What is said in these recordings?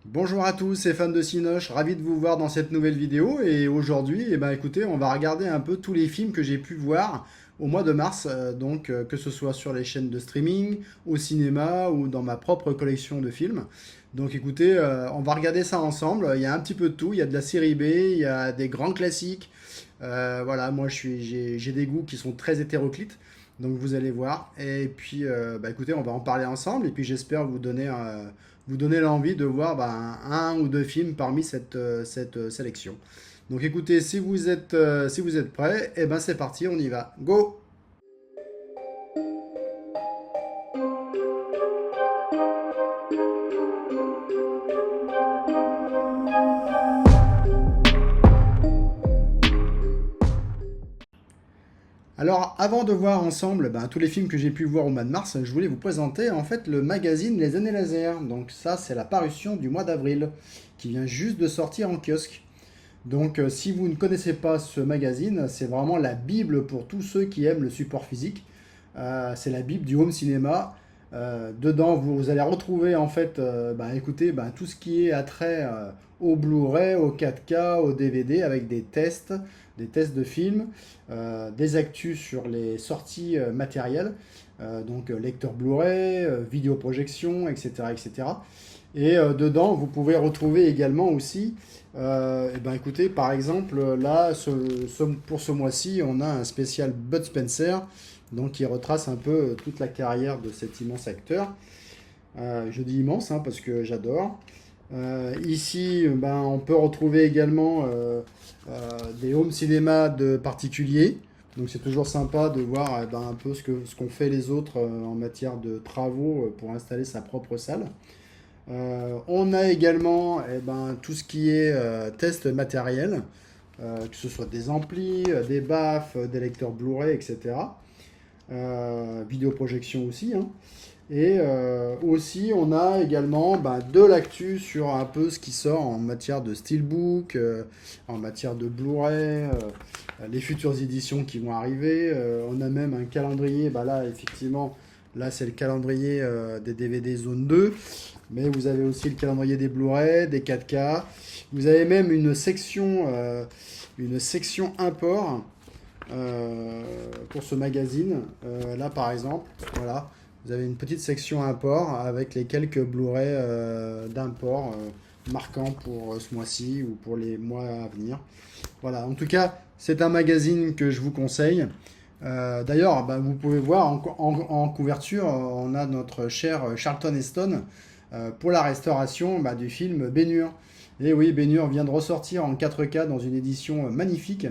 Bonjour à tous, c'est fans de Cinoche, ravi de vous voir dans cette nouvelle vidéo et aujourd'hui, écoutez, on va regarder un peu tous les films que j'ai pu voir au mois de mars, que ce soit sur les chaînes de streaming, au cinéma ou dans ma propre collection de films. Donc écoutez, on va regarder ça ensemble, il y a un petit peu de tout, il y a de la série B, il y a des grands classiques. Voilà, moi j'ai des goûts qui sont très hétéroclites, donc vous allez voir. Et puis écoutez, on va en parler ensemble et puis j'espère vous donner l'envie de voir un ou deux films parmi cette sélection. Donc écoutez, si vous êtes prêts, et ben c'est parti, on y va. Go! Alors, avant de voir ensemble tous les films que j'ai pu voir au mois de mars, je voulais vous présenter en fait le magazine Les Années Laser. Donc ça, c'est la parution du mois d'avril, qui vient juste de sortir en kiosque. Donc si vous ne connaissez pas ce magazine, c'est vraiment la Bible pour tous ceux qui aiment le support physique. C'est la Bible du home cinéma. Dedans, vous allez retrouver en fait, écoutez, tout ce qui est attrait au Blu-ray, au 4K, au DVD, avec des tests de films, des actus sur les sorties matérielles, lecteur Blu-ray, vidéoprojection, etc., etc. Et dedans, vous pouvez retrouver également aussi, écoutez, par exemple, là, pour ce mois-ci, on a un spécial Bud Spencer, donc qui retrace un peu toute la carrière de cet immense acteur. Je dis immense parce que j'adore. Ici, on peut retrouver également des home cinéma de particuliers. Donc c'est toujours sympa de voir un peu ce qu'ont fait les autres en matière de travaux pour installer sa propre salle. On a également tout ce qui est test matériel, que ce soit des amplis, des baffes, des lecteurs Blu-ray, etc. Vidéoprojection aussi, hein. Et aussi, on a également de l'actu sur un peu ce qui sort en matière de steelbook, en matière de Blu-ray, les futures éditions qui vont arriver. On a même un calendrier, là, effectivement, là, c'est le calendrier des DVD Zone 2. Mais vous avez aussi le calendrier des Blu-ray, des 4K. Vous avez même une section import pour ce magazine. Là, par exemple, voilà, vous avez une petite section import avec les quelques Blu-ray d'import marquants pour ce mois-ci ou pour les mois à venir. Voilà, en tout cas, c'est un magazine que je vous conseille. D'ailleurs, vous pouvez voir en couverture, on a notre cher Charlton Heston pour la restauration du film Ben-Hur. Et oui, Ben-Hur vient de ressortir en 4K dans une édition magnifique,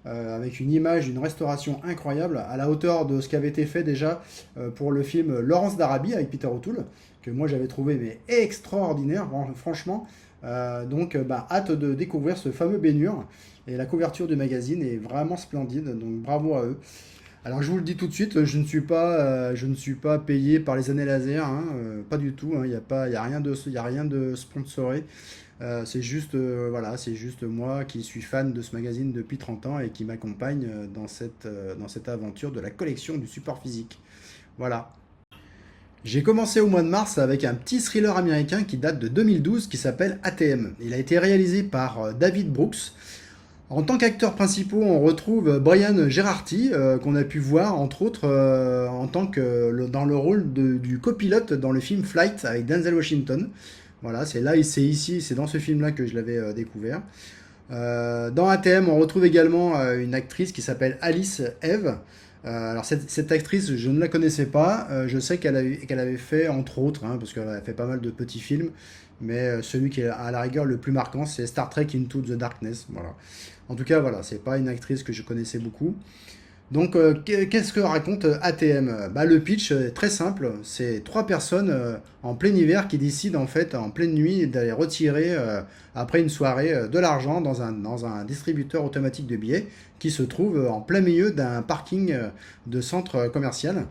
avec une image, une restauration incroyable, à la hauteur de ce qui avait été fait déjà pour le film Lawrence d'Arabie avec Peter O'Toole, que moi j'avais trouvé mais extraordinaire, franchement. Hâte de découvrir ce fameux Ben-Hur. Et la couverture du magazine est vraiment splendide, donc bravo à eux. Alors je vous le dis tout de suite, je ne suis pas payé par les années laser, hein, pas du tout, hein, il y a rien de sponsoré. C'est juste, voilà, c'est juste moi qui suis fan de ce magazine depuis 30 ans et qui m'accompagne dans cette aventure de la collection du support physique. Voilà. J'ai commencé au mois de mars avec un petit thriller américain qui date de 2012 qui s'appelle ATM. Il a été réalisé par David Brooks. En tant qu'acteurs principaux, on retrouve Brian Gerarty, qu'on a pu voir entre autres dans le rôle du copilote dans le film Flight avec Denzel Washington. Voilà, c'est dans ce film-là que je l'avais découvert. Dans ATM, on retrouve également une actrice qui s'appelle Alice Eve. Alors cette actrice, je ne la connaissais pas. Je sais qu'elle avait fait, entre autres, parce qu'elle a fait pas mal de petits films, mais celui qui est à la rigueur le plus marquant, c'est Star Trek Into the Darkness. Voilà. En tout cas, voilà, c'est pas une actrice que je connaissais beaucoup. Donc, qu'est-ce que raconte ATM? Le pitch est très simple. C'est trois personnes en plein hiver qui décident en fait en pleine nuit d'aller retirer après une soirée de l'argent dans un distributeur automatique de billets qui se trouve en plein milieu d'un parking de centre commercial.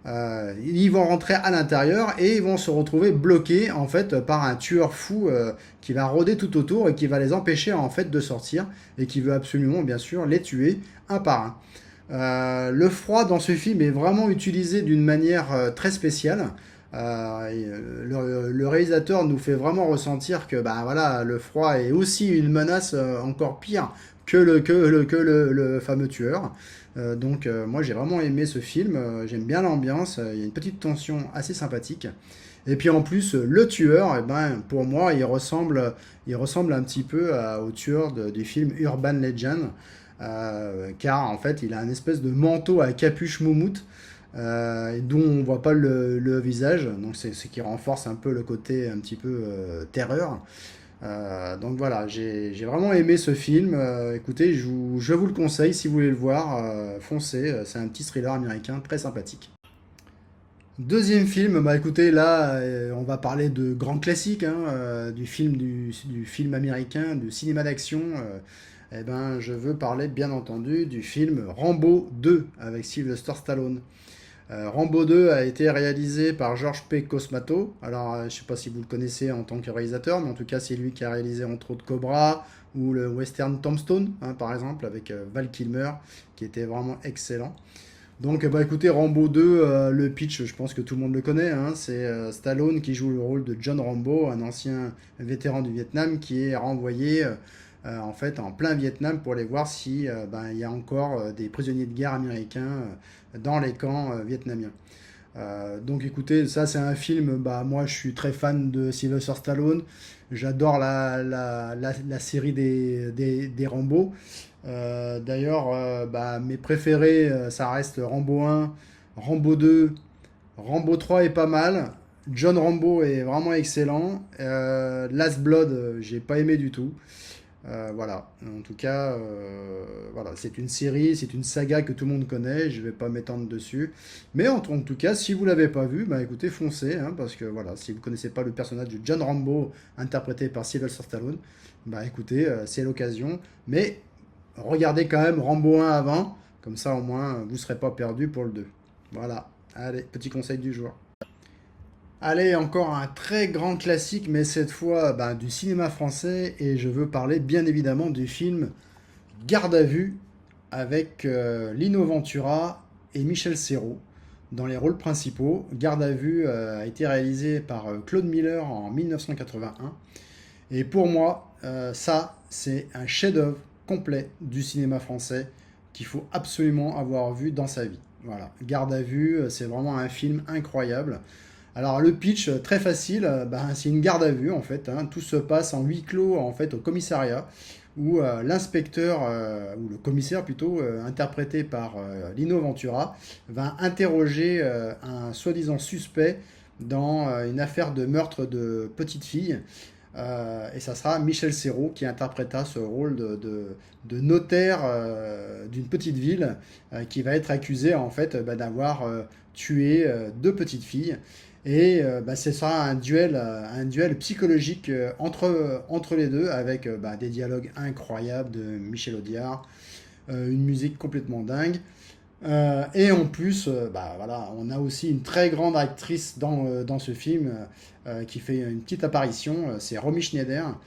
Ils vont rentrer à l'intérieur et ils vont se retrouver bloqués en fait par un tueur fou qui va rôder tout autour et qui va les empêcher en fait de sortir et qui veut absolument bien sûr les tuer un par un. Le froid dans ce film est vraiment utilisé d'une manière très spéciale. Le réalisateur nous fait vraiment ressentir que bah, voilà, le froid est aussi une menace encore pire que le fameux tueur. Moi j'ai vraiment aimé ce film, j'aime bien l'ambiance, il y a une petite tension assez sympathique. Et puis en plus, le tueur, eh ben, pour moi, il ressemble un petit peu au tueur du film Urban Legend, car en fait, il a une espèce de manteau à capuche moumoute, dont on voit pas le visage, donc c'est ce qui renforce un peu le côté un petit peu terreur. Donc voilà, j'ai vraiment aimé ce film. Écoutez, je vous le conseille si vous voulez le voir, foncez, c'est un petit thriller américain très sympathique. Deuxième film, bah écoutez, là, on va parler de grands classiques, hein, du film américain, du cinéma d'action. Eh ben, je veux parler, bien entendu, du film Rambo 2 avec Sylvester Stallone. Rambo 2 a été réalisé par George P. Cosmato. Alors, je ne sais pas si vous le connaissez en tant que réalisateur, mais en tout cas, c'est lui qui a réalisé entre autres Cobra ou le western Tombstone, hein, par exemple, avec Val Kilmer, qui était vraiment excellent. Donc, bah écoutez, Rambo 2, le pitch, je pense que tout le monde le connaît, hein. C'est Stallone qui joue le rôle de John Rambo, un ancien vétéran du Vietnam qui est renvoyé en fait en plein Vietnam pour aller voir si ben, il y a encore des prisonniers de guerre américains dans les camps vietnamiens. Donc écoutez, ça c'est un film, bah moi je suis très fan de Sylvester Stallone, j'adore la série des Rambo. D'ailleurs, bah, mes préférés, ça reste Rambo 1, Rambo 2, Rambo 3 est pas mal, John Rambo est vraiment excellent, Last Blood, j'ai pas aimé du tout. Voilà, en tout cas, voilà, c'est une série, c'est une saga que tout le monde connaît, je vais pas m'étendre dessus. Mais en tout cas, si vous l'avez pas vu, bah écoutez, foncez, hein, parce que voilà, si vous connaissez pas le personnage de John Rambo interprété par Sylvester Stallone, bah écoutez, c'est l'occasion. Mais regardez quand même Rambo 1 avant, comme ça au moins vous serez pas perdu pour le 2. Voilà, allez, petit conseil du jour. Allez, encore un très grand classique, mais cette fois ben, du cinéma français, et je veux parler bien évidemment du film Garde à vue avec Lino Ventura et Michel Serrault dans les rôles principaux. Garde à vue a été réalisé par Claude Miller en 1981, et pour moi, ça, c'est un chef-d'œuvre complet du cinéma français qu'il faut absolument avoir vu dans sa vie. Voilà, Garde à vue, c'est vraiment un film incroyable. Alors le pitch, très facile, ben, c'est une garde à vue en fait, hein. Tout se passe en huis clos en fait au commissariat où l'inspecteur, ou le commissaire plutôt, interprété par Lino Ventura, va interroger un soi-disant suspect dans une affaire de meurtre de petite fille. Et ça sera Michel Serrault qui interprétera ce rôle de notaire d'une petite ville qui va être accusé en fait bah, d'avoir tué deux petites filles. Et bah, ce sera un duel psychologique entre les deux avec bah, des dialogues incroyables de Michel Audiard, une musique complètement dingue. Et en plus, bah, voilà, on a aussi une très grande actrice dans ce film qui fait une petite apparition, c'est Romy Schneider,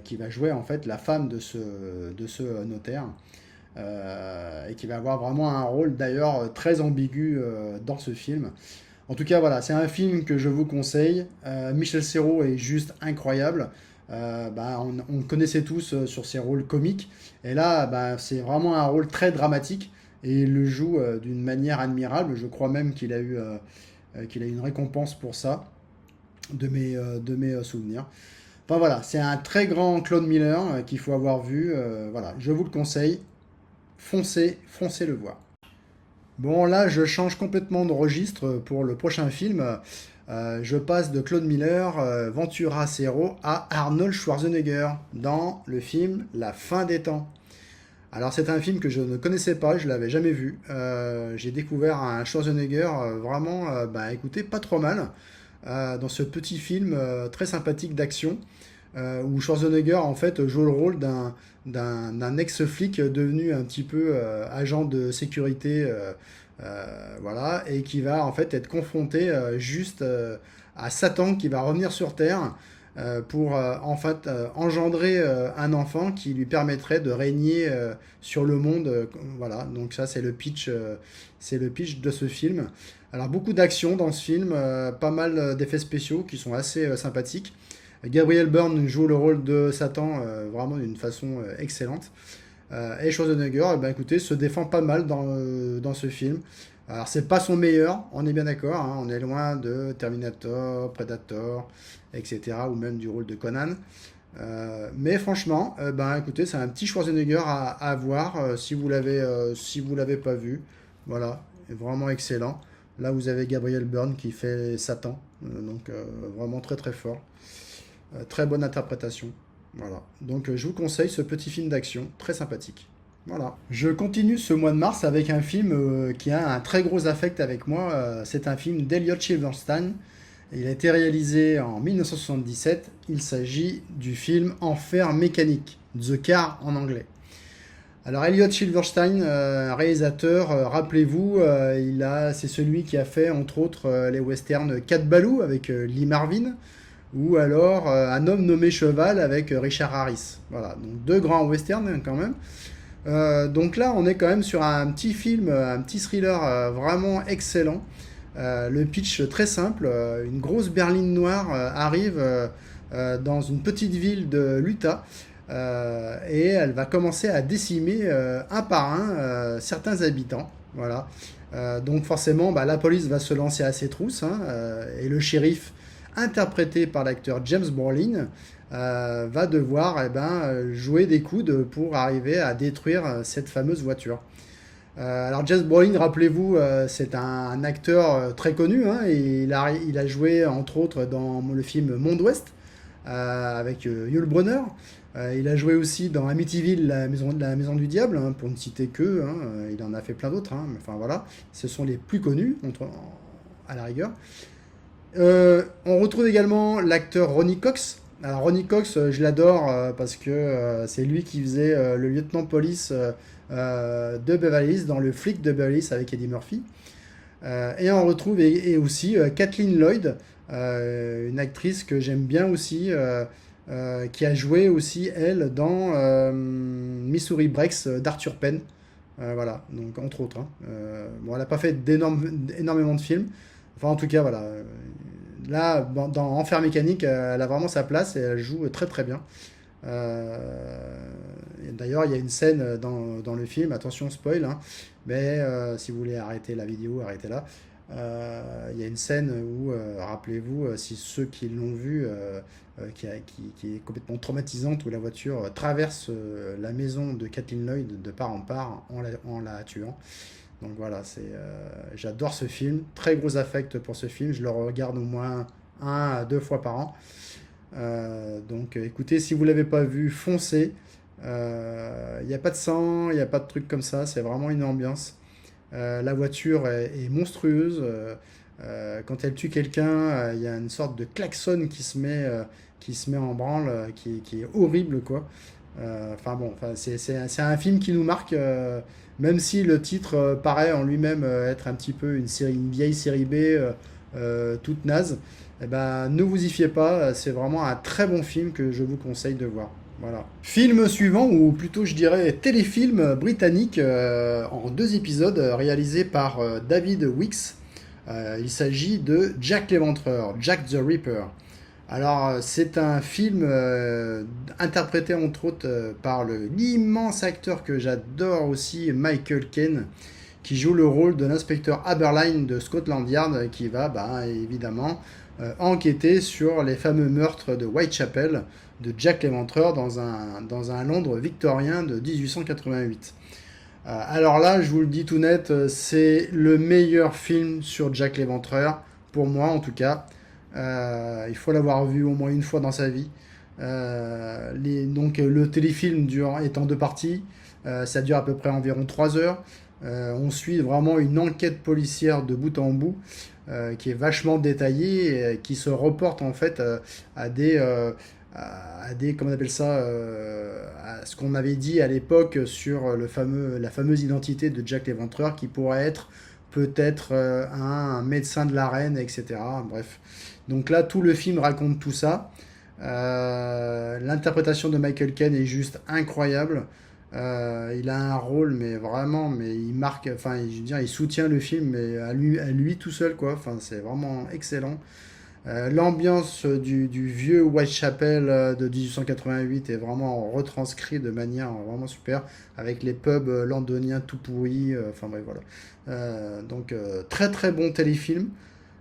qui va jouer en fait la femme de ce notaire, et qui va avoir vraiment un rôle d'ailleurs très ambigu dans ce film. En tout cas, voilà, c'est un film que je vous conseille. Michel Serrault est juste incroyable. Bah, on le connaissait tous sur ses rôles comiques. Et là, bah, c'est vraiment un rôle très dramatique. Et il le joue d'une manière admirable. Je crois même qu'il a une récompense pour ça, de mes souvenirs. Enfin voilà, c'est un très grand Claude Miller qu'il faut avoir vu. Voilà, je vous le conseille. Foncez, foncez le voir. Bon, là, je change complètement de registre pour le prochain film. Je passe de Claude Miller, Ventura Serrault, à Arnold Schwarzenegger dans le film La fin des temps. Alors, c'est un film que je ne connaissais pas, je l'avais jamais vu. J'ai découvert un Schwarzenegger vraiment, bah, écoutez, pas trop mal, dans ce petit film très sympathique d'action où Schwarzenegger en fait joue le rôle d'un ex-flic devenu un petit peu agent de sécurité, voilà, et qui va en fait être confronté juste à Satan qui va revenir sur Terre pour en fait engendrer un enfant qui lui permettrait de régner sur le monde. Voilà, donc ça c'est le pitch de ce film. Alors beaucoup d'action dans ce film, pas mal d'effets spéciaux qui sont assez sympathiques. Gabriel Byrne joue le rôle de Satan vraiment d'une façon excellente. Et Schwarzenegger, eh ben, écoutez, se défend pas mal dans ce film. Alors, c'est pas son meilleur, on est bien d'accord, hein, on est loin de Terminator, Predator, etc., ou même du rôle de Conan. Mais franchement, ben, écoutez, c'est un petit Schwarzenegger à voir si vous l'avez pas vu. Voilà, vraiment excellent. Là, vous avez Gabriel Byrne qui fait Satan, donc vraiment très très fort. Très bonne interprétation. Voilà. Donc je vous conseille ce petit film d'action, très sympathique. Voilà. Je continue ce mois de mars avec un film qui a un très gros affect avec moi. C'est un film d'Elliot Silverstein. Il a été réalisé en 1977. Il s'agit du film Enfer mécanique, The Car en anglais. Alors Elliot Silverstein, réalisateur, rappelez-vous, c'est celui qui a fait entre autres les westerns Cat Ballou avec Lee Marvin, ou alors Un homme nommé Cheval avec Richard Harris. Voilà, donc deux grands westerns hein, quand même. Donc là, on est quand même sur un petit film, un petit thriller vraiment excellent. Le pitch très simple, une grosse berline noire arrive dans une petite ville de l'Utah et elle va commencer à décimer un par un certains habitants. Voilà. Donc forcément, bah, la police va se lancer à ses trousses hein, et le shérif interprété par l'acteur James Brolin, va devoir jouer des coudes pour arriver à détruire cette fameuse voiture. Alors James Brolin, rappelez-vous, c'est un acteur très connu, hein, et il a joué entre autres dans le film Monde Ouest avec Yul Brynner. Il a joué aussi dans Amityville, la maison du diable, hein, pour ne citer que. Hein, il en a fait plein d'autres, hein, mais enfin voilà, ce sont les plus connus à la rigueur. On retrouve également l'acteur Ronny Cox. Alors Ronny Cox, je l'adore parce que c'est lui qui faisait le lieutenant de police de Beverly Hills dans le flic de Beverly Hills avec Eddie Murphy. Et on retrouve et aussi Kathleen Lloyd, une actrice que j'aime bien aussi, qui a joué aussi elle dans Missouri Breaks d'Arthur Penn. Voilà, donc entre autres. Hein. Bon, elle n'a pas fait énormément de films. Enfin, en tout cas, voilà. Là, dans Enfer mécanique, elle a vraiment sa place et elle joue très très bien. D'ailleurs, il y a une scène dans le film, attention spoil, hein, mais si vous voulez arrêter la vidéo, arrêtez-la. Il y a une scène où, rappelez-vous, si ceux qui l'ont vu, qui est complètement traumatisante, où la voiture traverse la maison de Kathleen Lloyd de part en part en la tuant. Donc voilà, j'adore ce film, très gros affect pour ce film, je le regarde au moins 1 à 2 fois par an. Donc écoutez, si vous ne l'avez pas vu, foncez. Il n'y a pas de sang, il n'y a pas de trucs comme ça, c'est vraiment une ambiance. La voiture est monstrueuse. Quand elle tue quelqu'un, il y a une sorte de klaxon qui se met en branle, qui est horrible, quoi. Enfin bon, c'est un film qui nous marque, même si le titre paraît en lui-même être un petit peu une vieille série B toute naze. Eh ben, ne vous y fiez pas, c'est vraiment un très bon film que je vous conseille de voir. Voilà. Film suivant, ou plutôt je dirais téléfilm britannique en 2 épisodes réalisé par David Weeks. Il s'agit de Jack l'Éventreur, Jack the Ripper. Alors, c'est un film interprété entre autres par l'immense acteur que j'adore aussi, Michael Caine, qui joue le rôle de l'inspecteur Aberline de Scotland Yard, qui va évidemment enquêter sur les fameux meurtres de Whitechapel de Jack l'Éventreur dans un Londres victorien de 1888. Alors là, je vous le dis tout net, c'est le meilleur film sur Jack l'Éventreur, pour moi en tout cas. Il faut l'avoir vu au moins une fois dans sa vie. Donc le téléfilm est en 2 parties. Ça dure à peu près environ 3 heures. On suit vraiment une enquête policière de bout en bout qui est vachement détaillée et qui se reporte en fait à des comment on appelle ça, à ce qu'on avait dit à l'époque sur la fameuse identité de Jack l'Éventreur qui pourrait être peut-être un médecin de la reine, etc. Bref. Donc là, tout le film raconte tout ça. L'interprétation de Michael Caine est juste incroyable. Il a un rôle, mais vraiment, mais il marque, enfin, je veux dire, il soutient le film, mais à lui tout seul, quoi. Enfin, c'est vraiment excellent. L'ambiance du vieux Whitechapel de 1888 est vraiment retranscrite de manière vraiment super, avec les pubs londoniens tout pourris. Enfin bref, voilà. Donc très très bon téléfilm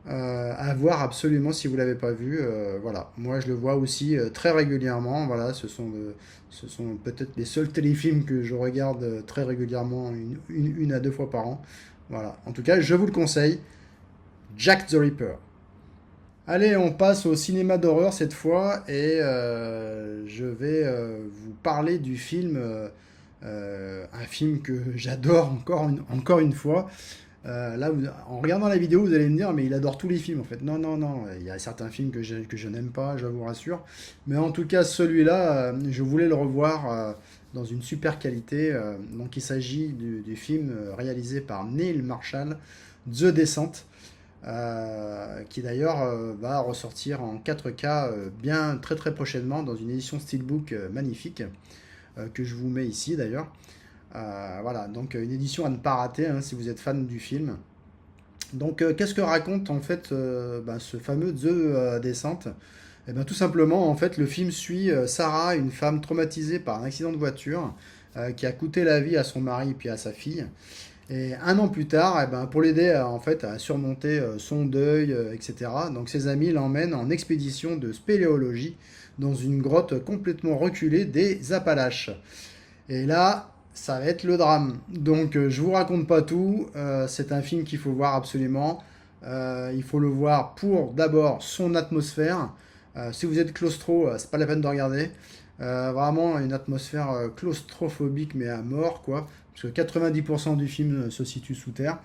à voir absolument si vous l'avez pas vu. Voilà, moi je le vois aussi très régulièrement. Voilà, ce sont peut-être les seuls téléfilms que je regarde très régulièrement, une à deux fois par an. Voilà, en tout cas, je vous le conseille. Jack the Ripper. Allez, on passe au cinéma d'horreur cette fois et je vais vous parler du film, un film que j'adore encore une fois. Là, en regardant la vidéo, vous allez me dire, mais il adore tous les films en fait. Non, non, non, il y a certains films que je n'aime pas, je vous rassure. Mais en tout cas, celui-là, je voulais le revoir dans une super qualité. Donc, il s'agit du film réalisé par Neil Marshall, The Descent, qui d'ailleurs va ressortir en 4K bien très très prochainement dans une édition Steelbook magnifique que je vous mets ici d'ailleurs. Voilà, donc une édition à ne pas rater hein, si vous êtes fan du film. Donc qu'est-ce que raconte en fait ce fameux The Descent? Eh ben, tout simplement, en fait, le film suit Sarah, une femme traumatisée par un accident de voiture qui a coûté la vie à son mari et puis à sa fille. Et un an plus tard, eh ben, pour l'aider en fait, à surmonter son deuil, etc., donc ses amis l'emmènent en expédition de spéléologie dans une grotte complètement reculée des Appalaches. Et là, ça va être le drame. Donc, je vous raconte pas tout. C'est un film qu'il faut voir absolument. Il faut le voir pour d'abord son atmosphère. Si vous êtes claustro, c'est pas la peine de regarder. Vraiment une atmosphère claustrophobique, mais à mort, quoi. Parce que 90% du film se situe sous terre.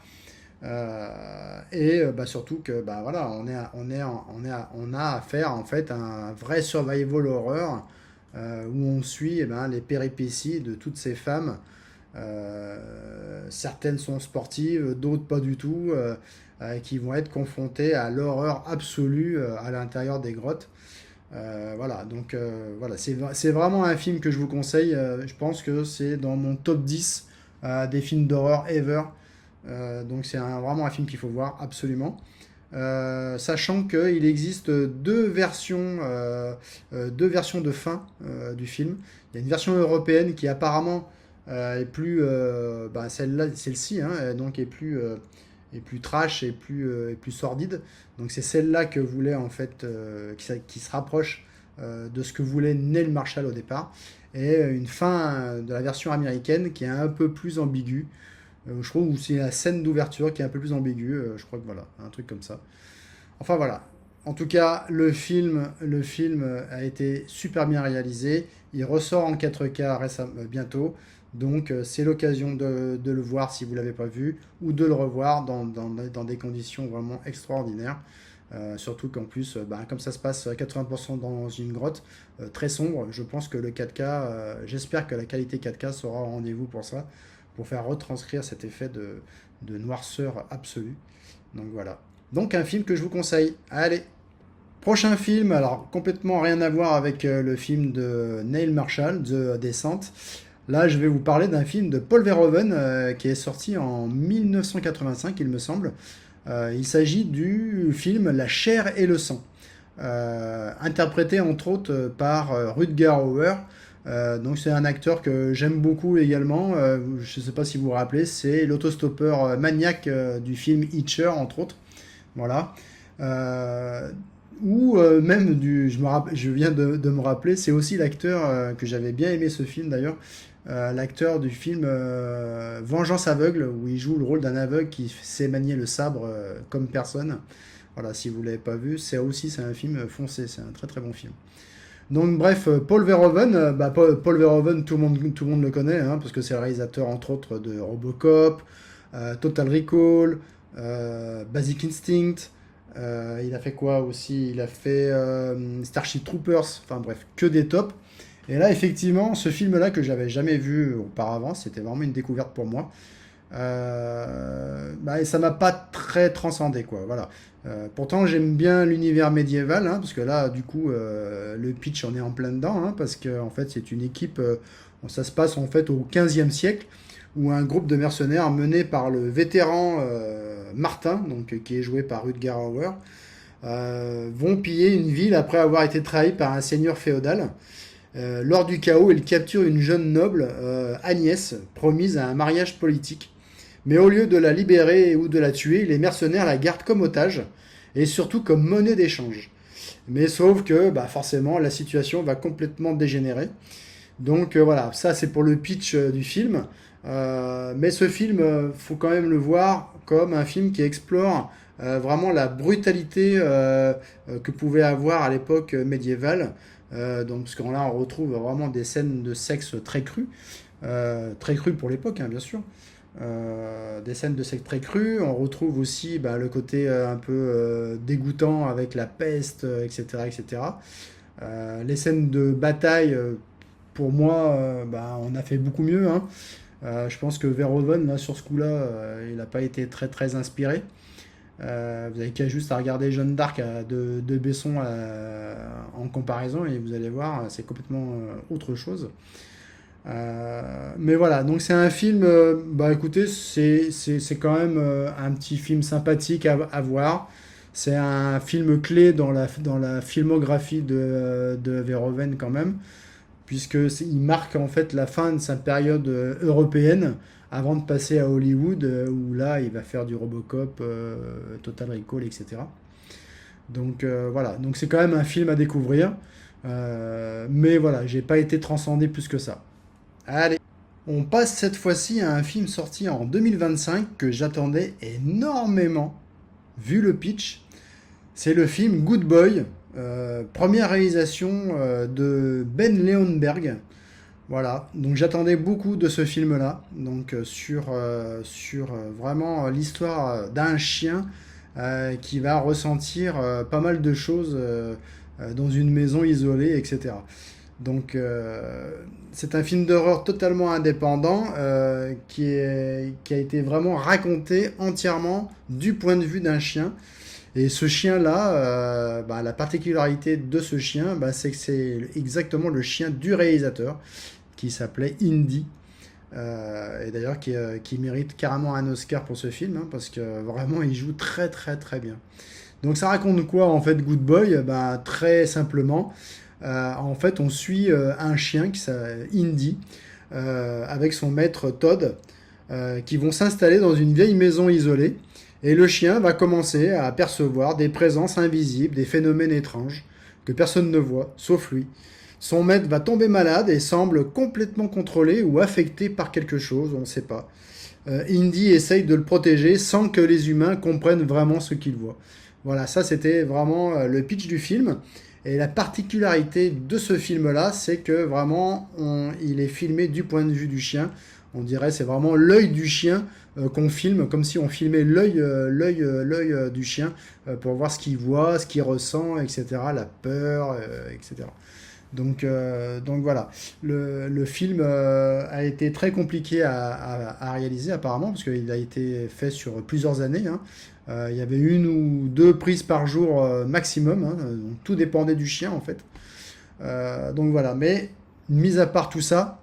Surtout que bah, voilà, on a affaire en fait à un vrai survival horror où on suit les péripéties de toutes ces femmes. Certaines sont sportives, d'autres pas du tout, qui vont être confrontées à l'horreur absolue à l'intérieur des grottes. Voilà, donc voilà, c'est vraiment un film que je vous conseille. Je pense que c'est dans mon top 10 des films d'horreur ever. Donc c'est vraiment un film qu'il faut voir absolument. Sachant qu'il existe deux versions de fin du film. Il y a une version européenne qui apparemment est plus, celle-ci, hein, donc est plus trash et plus sordide. Donc c'est celle-là que voulait en fait, qui se rapproche de ce que voulait Neil Marshall au départ. Et une fin de la version américaine qui est un peu plus ambiguë. Je trouve que c'est la scène d'ouverture qui est un peu plus ambiguë. Je crois que voilà, un truc comme ça. Enfin voilà. En tout cas, le film a été super bien réalisé. Il ressort en 4K bientôt. Donc c'est l'occasion de le voir si vous ne l'avez pas vu ou de le revoir dans des conditions vraiment extraordinaires. Surtout qu'en plus, comme ça se passe 80% dans une grotte très sombre, je pense que le 4K, j'espère que la qualité 4K sera au rendez-vous pour ça, pour faire retranscrire cet effet de noirceur absolue. Donc voilà. Donc un film que je vous conseille. Allez, prochain film, alors complètement rien à voir avec le film de Neil Marshall, The Descent. Là, je vais vous parler d'un film de Paul Verhoeven qui est sorti en 1985, il me semble. Il s'agit du film La chair et le sang, interprété entre autres par Rutger Hauer. Donc c'est un acteur que j'aime beaucoup également. Je ne sais pas si vous vous rappelez, c'est l'autostoppeur maniaque du film Hitcher, entre autres. Voilà. Ou même je viens de me rappeler, c'est aussi l'acteur que j'avais bien aimé ce film d'ailleurs, l'acteur du film Vengeance aveugle, où il joue le rôle d'un aveugle qui sait manier le sabre comme personne. Voilà, si vous ne l'avez pas vu, c'est un film foncé, c'est un très très bon film. Donc bref, Paul Verhoeven, Paul Verhoeven, tout le monde le connaît, hein, parce que c'est le réalisateur entre autres de Robocop, Total Recall, Basic Instinct. Il a fait quoi aussi? Il a fait Starship Troopers, enfin bref, que des tops. Et là, effectivement, ce film-là que j'avais jamais vu auparavant, c'était vraiment une découverte pour moi. Et ça m'a pas très transcendé, quoi. Voilà. Pourtant, j'aime bien l'univers médiéval, hein, parce que là, du coup, le pitch, on est en plein dedans, hein, parce que en fait, c'est une équipe, ça se passe en fait au 15e siècle, où un groupe de mercenaires mené par le vétéran Martin, donc, qui est joué par Rutger Hauer, vont piller une ville après avoir été trahis par un seigneur féodal. Lors du chaos, ils capturent une jeune noble, Agnès, promise à un mariage politique. Mais au lieu de la libérer ou de la tuer, les mercenaires la gardent comme otage et surtout comme monnaie d'échange. Mais sauf que bah, forcément la situation va complètement dégénérer. Donc voilà, ça c'est pour le pitch du film. Mais ce film, faut quand même le voir comme un film qui explore vraiment la brutalité que pouvait avoir à l'époque médiévale. Donc parce que là on retrouve vraiment des scènes de sexe très crues pour l'époque, hein, bien sûr. Des scènes de sexe très crues. On retrouve aussi bah, le côté un peu dégoûtant avec la peste, etc., etc. Les scènes de bataille, pour moi, bah, on a fait beaucoup mieux, hein. Je pense que Verhoeven, là, sur ce coup-là, il n'a pas été très très inspiré. Vous avez qu'à juste à regarder Jeanne d'Arc de Besson en comparaison et vous allez voir, c'est complètement autre chose. Mais voilà, donc c'est un film, bah écoutez, c'est quand même un petit film sympathique à voir. C'est un film clé dans la filmographie de Verhoeven quand même, puisque il marque en fait la fin de sa période européenne avant de passer à Hollywood, où là il va faire du Robocop, Total Recall, etc. Donc voilà, donc c'est quand même un film à découvrir. Mais voilà, j'ai pas été transcendé plus que ça. Allez, on passe cette fois-ci à un film sorti en 2025 que j'attendais énormément, vu le pitch. C'est le film Good Boy, première réalisation de Ben Leonberg. Voilà, donc j'attendais beaucoup de ce film-là, donc sur vraiment l'histoire d'un chien qui va ressentir pas mal de choses dans une maison isolée, etc. Donc c'est un film d'horreur totalement indépendant qui a été vraiment raconté entièrement du point de vue d'un chien. Et ce chien-là, bah, la particularité de ce chien, bah, c'est que c'est exactement le chien du réalisateur qui s'appelait Indy. Et d'ailleurs qui mérite carrément un Oscar pour ce film, hein, parce que vraiment il joue très très très bien. Donc ça raconte quoi en fait Good Boy? Bah, très simplement, en fait on suit un chien qui s'appelle Indy avec son maître Todd qui vont s'installer dans une vieille maison isolée. Et le chien va commencer à apercevoir des présences invisibles, des phénomènes étranges que personne ne voit, sauf lui. Son maître va tomber malade et semble complètement contrôlé ou affecté par quelque chose, on ne sait pas. Indy essaye de le protéger sans que les humains comprennent vraiment ce qu'il voit. Voilà, ça c'était vraiment le pitch du film. Et la particularité de ce film-là, c'est que vraiment, il est filmé du point de vue du chien. On dirait c'est vraiment l'œil du chien qu'on filme, comme si on filmait l'œil du chien pour voir ce qu'il voit, ce qu'il ressent, etc. La peur, etc. Donc voilà, le film a été très compliqué à réaliser apparemment, parce qu'il a été fait sur plusieurs années, hein. Il y avait une ou deux prises par jour maximum, hein, donc tout dépendait du chien en fait. Donc voilà, mais mis à part tout ça,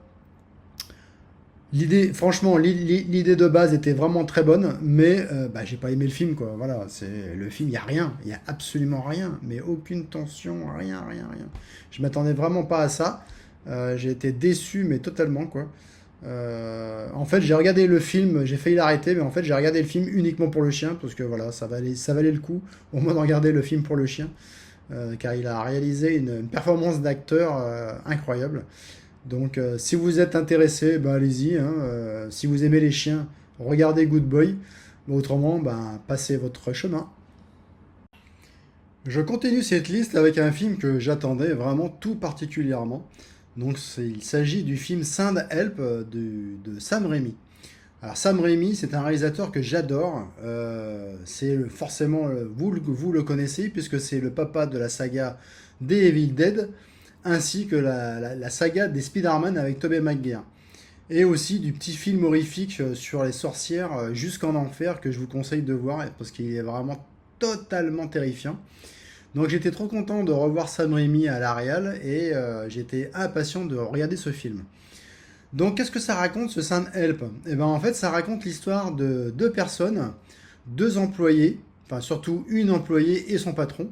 l'idée, franchement, l'idée de base était vraiment très bonne, mais bah, j'ai pas aimé le film, quoi. Voilà, c'est le film, il y a rien, il y a absolument rien, mais aucune tension, rien, rien, rien. Je m'attendais vraiment pas à ça. J'ai été déçu, mais totalement, quoi. En fait, j'ai regardé le film, j'ai failli l'arrêter, mais en fait, j'ai regardé le film uniquement pour le chien, parce que voilà, ça valait le coup, au moins de regarder le film pour le chien, car il a réalisé une performance d'acteur incroyable. Donc, si vous êtes intéressé, ben, allez-y, hein. Si vous aimez les chiens, regardez Good Boy. Mais autrement, ben, passez votre chemin. Je continue cette liste avec un film que j'attendais vraiment tout particulièrement. Donc, il s'agit du film Send Help de Sam Raimi. Alors, Sam Raimi, c'est un réalisateur que j'adore. Forcément, vous le connaissez, puisque c'est le papa de la saga des Evil Dead, ainsi que la saga des Spider-Man avec Tobey Maguire. Et aussi du petit film horrifique sur les sorcières jusqu'en enfer que je vous conseille de voir parce qu'il est vraiment totalement terrifiant. Donc j'étais trop content de revoir Sam Raimi à la réal et j'étais impatient de regarder ce film. Donc qu'est-ce que ça raconte ce Sound Help? Eh ben en fait ça raconte l'histoire de deux personnes, deux employés, enfin surtout une employée et son patron.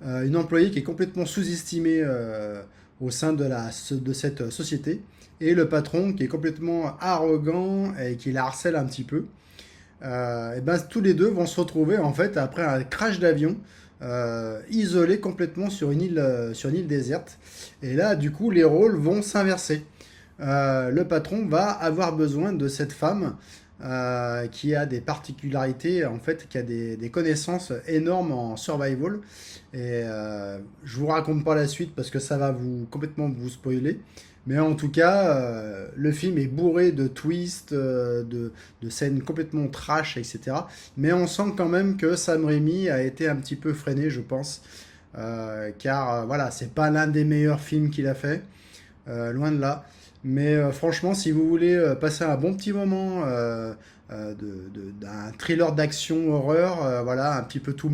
Une employée qui est complètement sous-estimée au sein de cette société et le patron qui est complètement arrogant et qui la harcèle un petit peu. Et ben tous les deux vont se retrouver en fait après un crash d'avion isolés complètement sur une île déserte. Et là du coup les rôles vont s'inverser. Le patron va avoir besoin de cette femme qui a des particularités, en fait, qui a des connaissances énormes en survival. Et je vous raconte pas la suite parce que ça va complètement vous spoiler. Mais en tout cas, le film est bourré de twists, de scènes complètement trash, etc. Mais on sent quand même que Sam Raimi a été un petit peu freiné, je pense. Car voilà, c'est pas l'un des meilleurs films qu'il a fait, loin de là. Mais franchement, si vous voulez passer un bon petit moment d'un thriller d'action horreur, voilà, un petit peu tout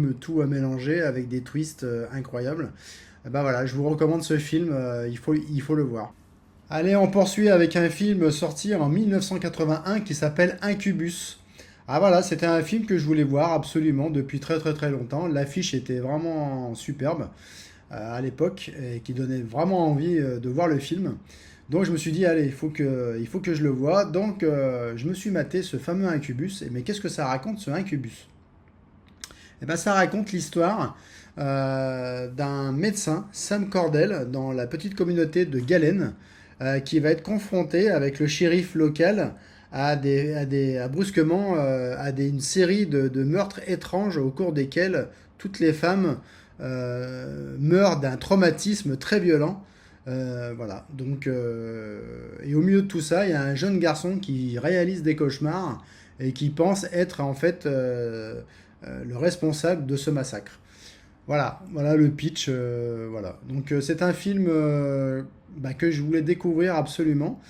mélangé avec des twists incroyables, ben voilà, je vous recommande ce film, il faut le voir. Allez, on poursuit avec un film sorti en 1981 qui s'appelle Incubus. Ah voilà, c'était un film que je voulais voir absolument depuis très très très longtemps. L'affiche était vraiment superbe à l'époque et qui donnait vraiment envie de voir le film. Donc je me suis dit, allez, il faut que je le voie. Donc je me suis maté ce fameux Incubus. Mais qu'est-ce que ça raconte ce Incubus? Eh ben, ça raconte l'histoire d'un médecin, Sam Cordell, dans la petite communauté de Galen, qui va être confronté avec le shérif local brusquement une série de meurtres étranges au cours desquels toutes les femmes meurent d'un traumatisme très violent. Voilà. Donc, et au milieu de tout ça, il y a un jeune garçon qui réalise des cauchemars et qui pense être en fait le responsable de ce massacre. Voilà le pitch. Voilà. Donc c'est un film que je voulais découvrir absolument,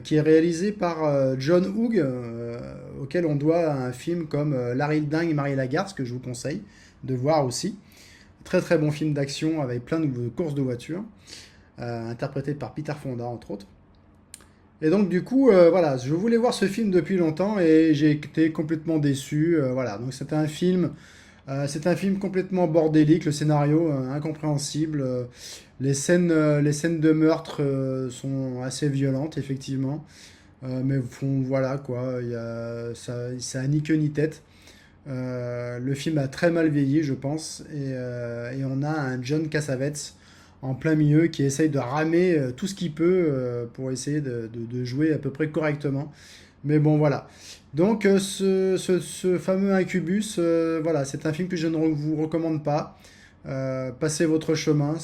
qui est réalisé par John Hughes, auquel on doit un film comme Larry le Dingue, Marie Lagarde, que je vous conseille de voir aussi. Très très bon film d'action avec plein de courses de voitures, interprété par Peter Fonda entre autres. Et donc du coup, voilà, je voulais voir ce film depuis longtemps et j'ai été complètement déçu. Voilà, donc c'est un film complètement bordélique, le scénario incompréhensible. Les scènes de meurtre sont assez violentes, effectivement. Mais voilà quoi, ça a ni queue ni tête. Le film a très mal vieilli, je pense. Et on a un John Cassavetes en plein milieu qui essaye de ramer tout ce qu'il peut pour essayer de jouer à peu près correctement. Mais bon, voilà. Donc, ce fameux Incubus, voilà, c'est un film que je ne vous recommande pas. Passez votre chemin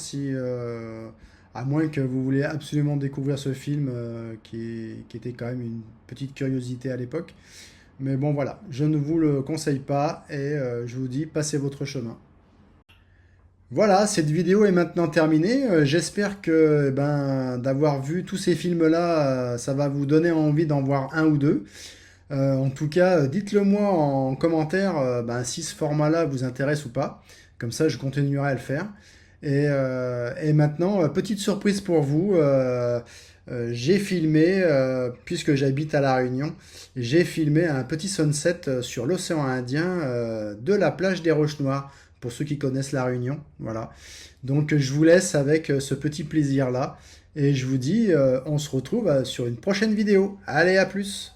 à moins que vous voulez absolument découvrir ce film qui était quand même une petite curiosité à l'époque. Mais bon, voilà, je ne vous le conseille pas et je vous dis, passez votre chemin. Voilà, cette vidéo est maintenant terminée. J'espère que d'avoir vu tous ces films-là, ça va vous donner envie d'en voir un ou deux. En tout cas, dites-le moi en commentaire si ce format-là vous intéresse ou pas. Comme ça, je continuerai à le faire. Et maintenant, petite surprise pour vous. J'ai filmé, puisque j'habite à La Réunion, j'ai filmé un petit sunset sur l'océan Indien de la plage des Roches Noires, pour ceux qui connaissent La Réunion. Voilà. Donc je vous laisse avec ce petit plaisir-là, et je vous dis, on se retrouve sur une prochaine vidéo. Allez, à plus!